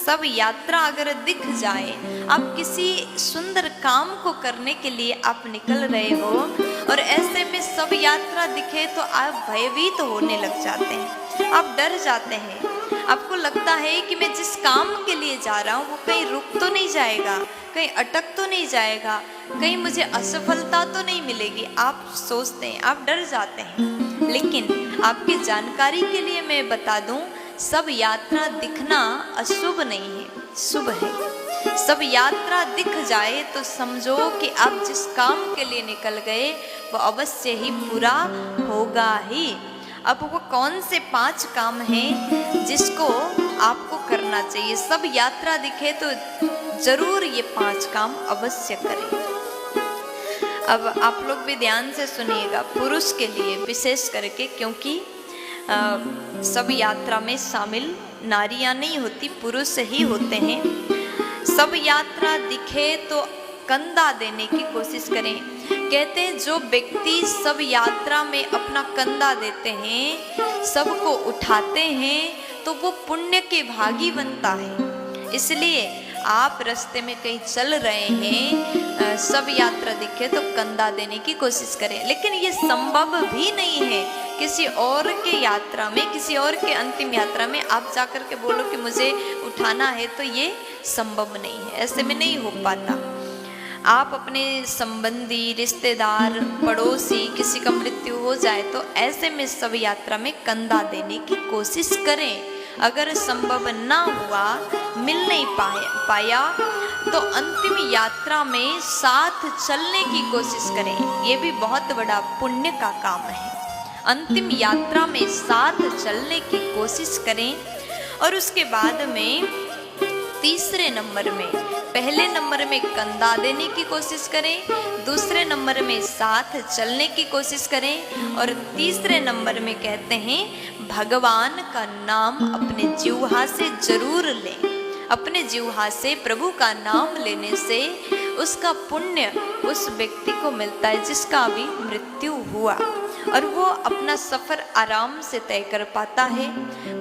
सब यात्रा अगर दिख जाए, आप किसी सुंदर काम को करने के लिए आप निकल रहे हो और ऐसे में सब यात्रा दिखे तो आप भयभीत होने लग जाते हैं, आप डर जाते हैं। आपको लगता है कि मैं जिस काम के लिए जा रहा हूँ वो कहीं रुक तो नहीं जाएगा, कहीं अटक तो नहीं जाएगा, कहीं मुझे असफलता तो नहीं मिलेगी। आप सोचते हैं, आप डर जाते हैं। लेकिन आपकी जानकारी के लिए मैं बता दूं, सब यात्रा दिखना अशुभ नहीं है, शुभ है। सब यात्रा दिख जाए तो समझो कि आप जिस काम के लिए निकल गए वो अवश्य ही पूरा होगा ही। अब वो कौन से 5 काम हैं जिसको आपको करना चाहिए? सब यात्रा दिखे तो जरूर ये 5 काम अवश्य करें। अब आप लोग भी ध्यान से सुनिएगा, पुरुष के लिए विशेष करके, क्योंकि सब यात्रा में शामिल नारियां नहीं होती, पुरुष ही होते हैं। सब यात्रा दिखे तो कंधा देने की कोशिश करें। कहते हैं जो व्यक्ति सब यात्रा में अपना कंधा देते हैं, सबको उठाते हैं, तो वो पुण्य के भागी बनता है। इसलिए आप रास्ते में कहीं चल रहे हैं, सब यात्रा दिखे तो कंधा देने की कोशिश करें। लेकिन ये संभव भी नहीं है किसी और के यात्रा में, किसी और के अंतिम यात्रा में आप जाकर के बोलो कि मुझे उठाना है, तो ये संभव नहीं है, ऐसे में नहीं हो पाता। आप अपने संबंधी, रिश्तेदार, पड़ोसी किसी का मृत्यु हो जाए तो ऐसे में सब यात्रा में कंधा देने की कोशिश करें। अगर संभव ना हुआ, मिल नहीं पाया तो अंतिम यात्रा में साथ चलने की कोशिश करें। ये भी बहुत बड़ा पुण्य का काम है। अंतिम यात्रा में साथ चलने की कोशिश करें। और उसके बाद में तीसरे नंबर में, पहले नंबर में कंधा देने की कोशिश करें, दूसरे नंबर में साथ चलने की कोशिश करें, और तीसरे नंबर में कहते हैं भगवान का नाम अपने जिह्वा से जरूर लें। अपने जिह्वा से प्रभु का नाम लेने से उसका पुण्य उस व्यक्ति को मिलता है जिसका अभी मृत्यु हुआ, और वो अपना सफर आराम से तय कर पाता है।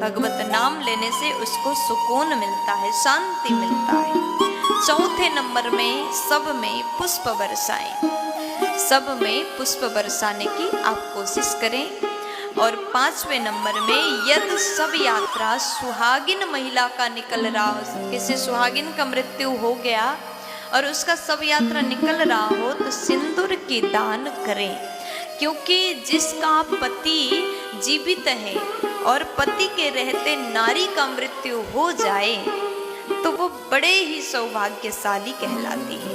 भगवत नाम लेने से उसको सुकून मिलता है, शांति मिलता है। चौथे नंबर में सब में पुष्प बरसाएं। सब में पुष्प बरसाने की आप कोशिश करें। और 5वें नंबर में यदि सब यात्रा सुहागिन महिला का निकल रहा हो, किसी सुहागिन का मृत्यु हो गया और उसका सब यात्रा निकल रहा हो, तो सिंदूर की दान करें। क्योंकि जिसका पति जीवित है और पति के रहते नारी का मृत्यु हो जाए तो वो बड़े ही सौभाग्यशाली कहलाती है।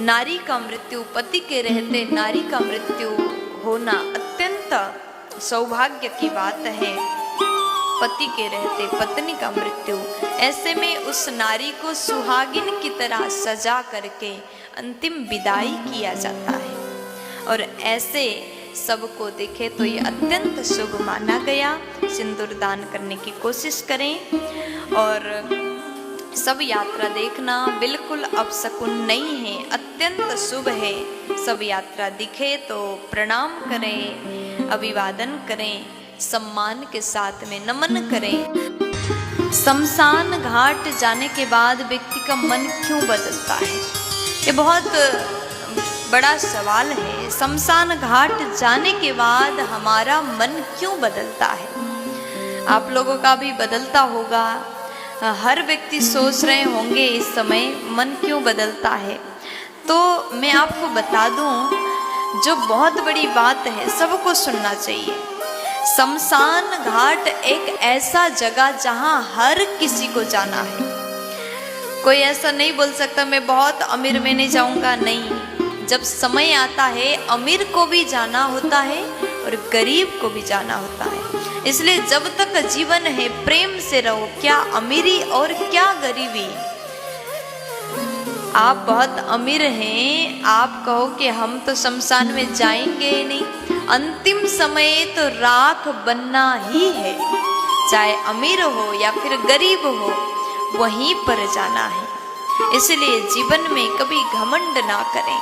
नारी का मृत्यु, पति के रहते नारी का मृत्यु होना अत्यंत सौभाग्य की बात है। पति के रहते पत्नी का मृत्यु, ऐसे में उस नारी को सुहागिन की तरह सजा करके अंतिम विदाई किया जाता है। और ऐसे सबको देखे तो ये अत्यंत शुभ माना गया। सिंदूर दान करने की कोशिश करें। और सब यात्रा देखना बिल्कुल अपशकुन नहीं है, अत्यंत शुभ है। सब यात्रा दिखे तो प्रणाम करें, अभिवादन करें, सम्मान के साथ में नमन करें। शमशान घाट जाने के बाद व्यक्ति का मन क्यों बदलता है? ये बहुत बड़ा सवाल है। शमशान घाट जाने के बाद हमारा मन क्यों बदलता है? आप लोगों का भी बदलता होगा। हर व्यक्ति सोच रहे होंगे इस समय मन क्यों बदलता है। तो मैं आपको बता दूं, जो बहुत बड़ी बात है, सबको सुनना चाहिए। शमशान घाट एक ऐसा जगह जहां हर किसी को जाना है। कोई ऐसा नहीं बोल सकता मैं बहुत अमीर, में नहीं जाऊंगा, नहीं। जब समय आता है अमीर को भी जाना होता है और गरीब को भी जाना होता है। इसलिए जब तक जीवन है प्रेम से रहो, क्या अमीरी और क्या गरीबी। आप बहुत अमीर हैं, आप कहो कि हम तो शमशान में जाएंगे ही नहीं, अंतिम समय तो राख बनना ही है। चाहे अमीर हो या फिर गरीब हो, वहीं पर जाना है। इसलिए जीवन में कभी घमंड ना करें,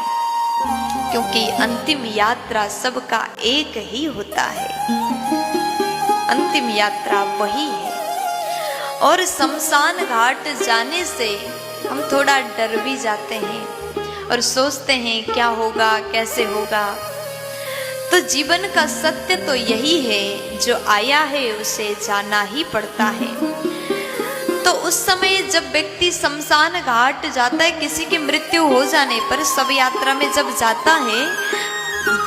क्योंकि अंतिम यात्रा सबका एक ही होता है। अंतिम यात्रा वही है। और शमशान घाट जाने से हम थोड़ा डर भी जाते हैं और सोचते हैं क्या होगा, कैसे होगा। तो जीवन का सत्य तो यही है, जो आया है उसे जाना ही पड़ता है। तो उस समय जब व्यक्ति शमशान घाट जाता है, किसी की मृत्यु हो जाने पर शव यात्रा में जब जाता है,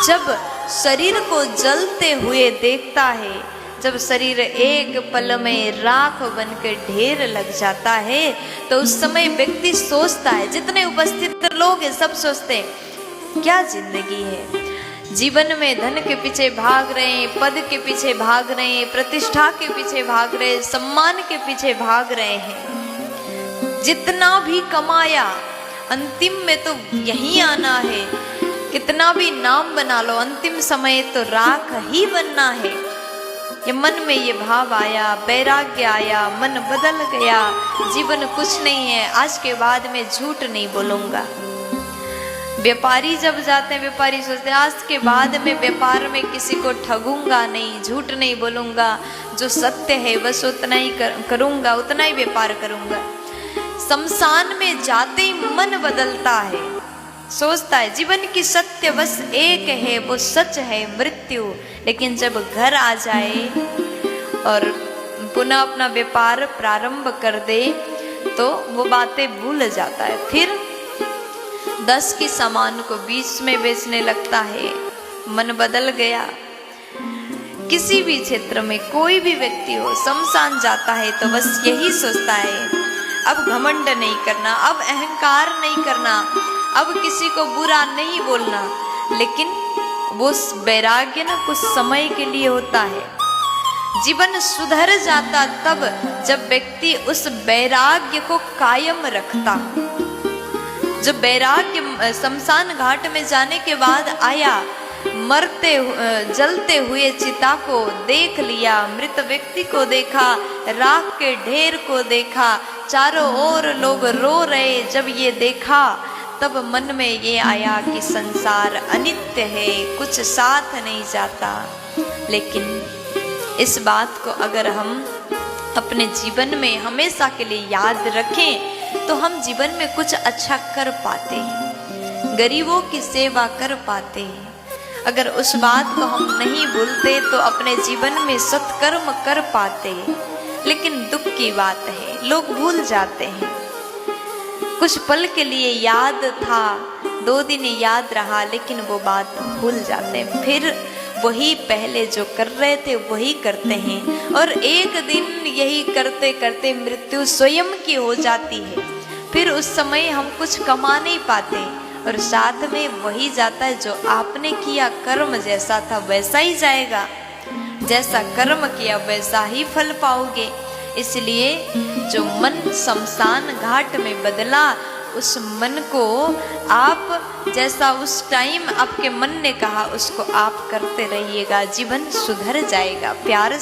जब शरीर को जलते हुए देखता है, जब शरीर एक पल में राख बनकर ढेर लग जाता है, तो उस समय व्यक्ति सोचता है, जितने उपस्थित लोग हैं सब सोचते हैं क्या जिंदगी है। जीवन में धन के पीछे भाग रहे हैं, पद के पीछे भाग रहे हैं, प्रतिष्ठा के पीछे भाग रहे हैं, सम्मान के पीछे भाग रहे हैं। जितना भी कमाया अंतिम में तो यही आना है, कितना भी नाम बना लो अंतिम समय तो राख ही बनना है। ये मन में ये भाव आया, वैराग्य आया, मन बदल गया, जीवन कुछ नहीं है, आज के बाद मैं झूठ नहीं बोलूंगा। व्यापारी जब जाते हैं, व्यापारी सोचते हैं आज के बाद मैं व्यापार में किसी को ठगूंगा नहीं, झूठ नहीं बोलूंगा, जो सत्य है बस उतना ही करूंगा, उतना ही व्यापार करूंगा। शमशान में जाते ही मन बदलता है, सोचता है जीवन की सत्य बस एक है, वो सच है मृत्यु। लेकिन जब घर आ जाए और पुनः अपना व्यापार प्रारंभ कर दे तो वो बातें भूल जाता है। फिर 10 की सामान को 20 में बेचने लगता है, मन बदल गया। किसी भी क्षेत्र में कोई भी व्यक्ति हो, शमशान जाता है तो बस यही सोचता है अब घमंड नहीं करना, अब अहंकार नहीं करना, अब किसी को बुरा नहीं बोलना। लेकिन वो वैराग्य ना कुछ समय के लिए होता है। जीवन सुधर जाता तब जब व्यक्ति उस वैराग्य को कायम रखता। जब वैराग्य शमशान घाट में जाने के बाद आया, मरते जलते हुए चिता को देख लिया, मृत व्यक्ति को देखा, राख के ढेर को देखा, चारों ओर लोग रो रहे, जब ये देखा तब मन में ये आया कि संसार अनित्य है, कुछ साथ नहीं जाता। लेकिन इस बात को अगर हम अपने जीवन में हमेशा के लिए याद रखें तो हम जीवन में कुछ अच्छा कर पाते हैं, गरीबों की सेवा कर पाते हैं। अगर उस बात को हम नहीं भूलते तो अपने जीवन में सत्कर्म कर पाते हैं। लेकिन दुख की बात है, लोग भूल जाते हैं। कुछ पल के लिए याद था, 2 दिन याद रहा, लेकिन वो बात भूल जाते हैं। फिर वही पहले जो कर रहे थे वही करते हैं, और एक दिन यही करते करते मृत्यु स्वयं की हो जाती है। फिर उस समय हम कुछ कमा नहीं पाते, और साथ में वही जाता है जो आपने किया। कर्म जैसा था वैसा ही जाएगा, जैसा कर्म किया वैसा ही फल पाओगे। इसलिए जो मन शमशान घाट में बदला, उस मन को आप जैसा उस टाइम आपके मन ने कहा उसको आप करते रहिएगा, जीवन सुधर जाएगा। प्यार